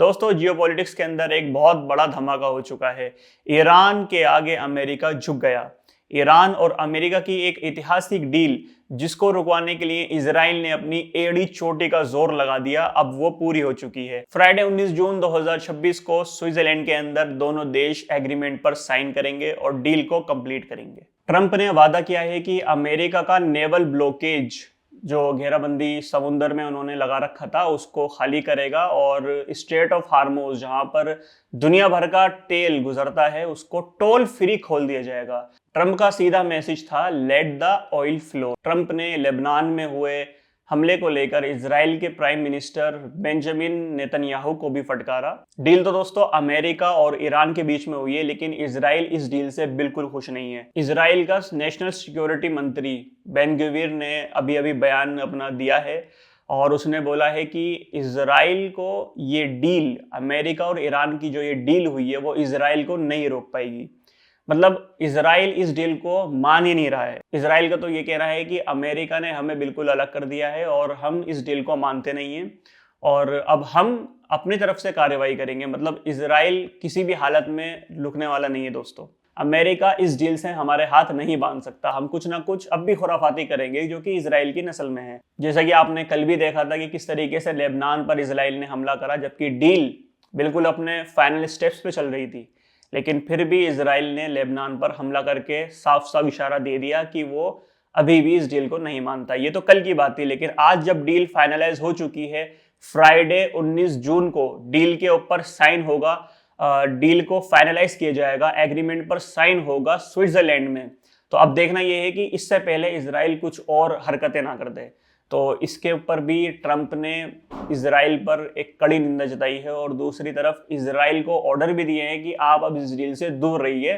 दोस्तों जियोपॉलिटिक्स के अंदर एक बहुत बड़ा धमाका हो चुका है। ईरान के आगे अमेरिका झुक गया। ईरान और अमेरिका की एक ऐतिहासिक डील जिसको रुकवाने के लिए इजराइल ने अपनी एड़ी चोटी का जोर लगा दिया, अब वो पूरी हो चुकी है। फ्राइडे 19 जून 2026 को स्विट्जरलैंड के अंदर दोनों देश एग्रीमेंट पर साइन करेंगे और डील को कंप्लीट करेंगे। ट्रंप ने वादा किया है कि अमेरिका का नेवल ब्लॉकेज, जो घेराबंदी समुद्र में उन्होंने लगा रखा था, उसको खाली करेगा और स्ट्रेट ऑफ हार्मोज, जहां पर दुनिया भर का तेल गुजरता है, उसको टोल फ्री खोल दिया जाएगा। ट्रंप का सीधा मैसेज था, let the oil flow. Trump ने लेबनान में हुए हमले को लेकर इजराइल के प्राइम मिनिस्टर बेंजामिन नेतन्याहू को भी फटकारा। डील तो दोस्तों अमेरिका और ईरान के बीच में हुई है, लेकिन इजराइल इस डील से बिल्कुल खुश नहीं है। इजराइल का नेशनल सिक्योरिटी मंत्री बेन गवीर ने अभी अभी बयान अपना दिया है और उसने बोला है कि इजराइल को ये डील, अमेरिका और ईरान की जो ये डील हुई है, वो इजराइल को नहीं रोक पाएगी। मतलब इजराइल इस डील को मान ही नहीं रहा है। इजराइल का तो ये कह रहा है कि अमेरिका ने हमें बिल्कुल अलग कर दिया है और हम इस डील को मानते नहीं हैं और अब हम अपनी तरफ से कार्रवाई करेंगे। मतलब इजराइल किसी भी हालत में रुकने वाला नहीं है दोस्तों। अमेरिका इस डील से हमारे हाथ नहीं बांध सकता। हम कुछ ना कुछ अब भी खुराफाती करेंगे जो कि इजराइल की नस्ल में है। जैसा कि आपने कल भी देखा था कि किस तरीके से लेबनान पर इजराइल ने हमला करा, जबकि डील बिल्कुल अपने फाइनल स्टेप्स पे चल रही थी, लेकिन फिर भी इजराइल ने लेबनान पर हमला करके साफ साफ इशारा दे दिया कि वो अभी भी इस डील को नहीं मानता। ये तो कल की बात थी, लेकिन आज जब डील फाइनलाइज हो चुकी है, फ्राइडे 19 जून को डील के ऊपर साइन होगा, डील को फाइनलाइज किया जाएगा, एग्रीमेंट पर साइन होगा स्विट्जरलैंड में। तो अब देखना यह है कि इससे पहले इजराइल कुछ और हरकतें ना कर दे। तो इसके ऊपर भी ट्रंप ने इजराइल पर एक कड़ी निंदा जताई है और दूसरी तरफ इजराइल को ऑर्डर भी दिए हैं कि आप अब इस डील से दूर रहिए,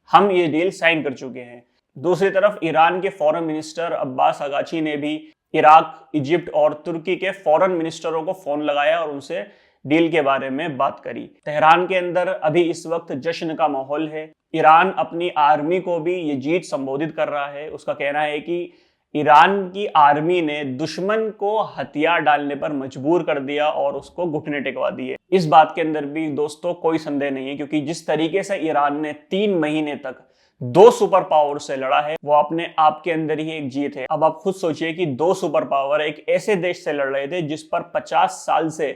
हम ये डील साइन कर चुके हैं। दूसरी तरफ ईरान के फॉरेन मिनिस्टर अब्बास अगाची ने भी इराक, इजिप्ट और तुर्की के फॉरेन मिनिस्टरों को फोन लगाया और उनसे डील के बारे में बात करी। तेहरान के अंदर अभी इस वक्त जश्न का माहौल है। ईरान अपनी आर्मी को भी ये जीत संबोधित कर रहा है। उसका कहना है कि ईरान की आर्मी ने दुश्मन को हथियार डालने पर मजबूर कर दिया और उसको घुटने टेकवा दिए। इस बात के अंदर भी दोस्तों कोई संदेह नहीं है, क्योंकि जिस तरीके से ईरान ने 3 महीने तक 2 सुपर पावर से लड़ा है, वो अपने आप के अंदर ही एक जीत है। अब आप खुद सोचिए कि 2 सुपर पावर एक ऐसे देश से लड़ रहे थे जिस पर 50 साल से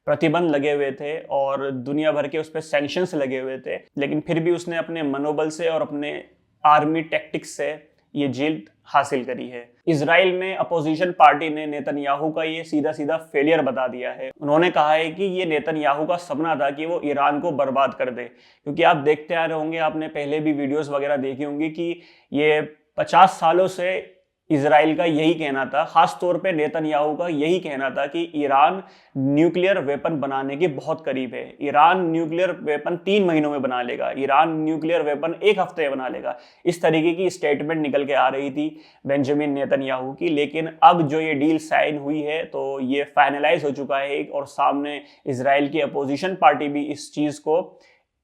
प्रतिबंध लगे हुए थे और दुनिया भर के उस पर सैंक्शंस लगे हुए थे, लेकिन फिर भी उसने अपने मनोबल से और अपने आर्मी टैक्टिक्स से ये जीत हासिल करी है। इजराइल में अपोजिशन पार्टी ने नेतन्याहू का ये सीधा सीधा फेलियर बता दिया है। उन्होंने कहा है कि ये नेतन्याहू का सपना था कि वो ईरान को बर्बाद कर दे, क्योंकि आप देखते आ रहे होंगे, आपने पहले भी वीडियोस वगैरह देखी होंगी कि ये 50 सालों से इजराइल का यही कहना था, खास तौर पे नेतन्याहू का यही कहना था कि ईरान न्यूक्लियर वेपन बनाने के बहुत करीब है। ईरान न्यूक्लियर वेपन 3 महीनों में बना लेगा, ईरान न्यूक्लियर वेपन 1 हफ्ते में बना लेगा। इस तरीके की स्टेटमेंट निकल के आ रही थी बेंजामिन नेतन्याहू की। लेकिन अब जो ये डील साइन हुई है तो ये फाइनलाइज हो चुका है और सामने इजराइल की अपोजिशन पार्टी भी इस चीज को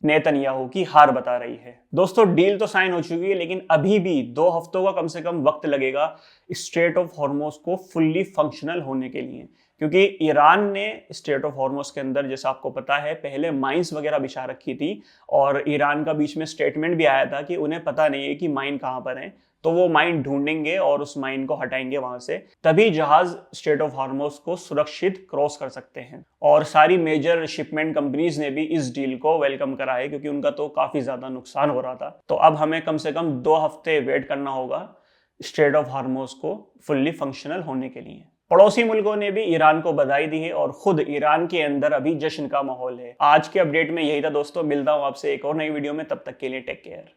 नेतन्याहू की हार बता रही है। दोस्तों डील तो साइन हो चुकी है, लेकिन अभी भी 2 हफ्तों का कम से कम वक्त लगेगा स्ट्रेट ऑफ हॉर्मोज को फुल्ली फंक्शनल होने के लिए, क्योंकि ईरान ने स्ट्रेट ऑफ हॉर्मोज के अंदर, जैसा आपको पता है, पहले माइंस वगैरह बिछा रखी थी और ईरान का बीच में स्टेटमेंट भी आया था कि उन्हें पता नहीं है कि माइन कहाँ पर है, तो वो माइन ढूंढेंगे और उस माइन को हटाएंगे वहां से, तभी जहाज स्ट्रेट ऑफ हॉर्मोज को सुरक्षित क्रॉस कर सकते हैं। और सारी मेजर शिपमेंट कंपनीज ने भी इस डील को वेलकम करा है, क्योंकि उनका तो काफी ज्यादा नुकसान हो रहा था। तो अब हमें कम से कम 2 हफ्ते वेट करना होगा स्ट्रेट ऑफ हॉर्मोज को फुल्ली फंक्शनल होने के लिए। पड़ोसी मुल्कों ने भी ईरान को बधाई दी है और खुद ईरान के अंदर अभी जश्न का माहौल है। आज के अपडेट में यही था दोस्तों। मिलता हूं आपसे एक और नई वीडियो में, तब तक के लिए टेक केयर।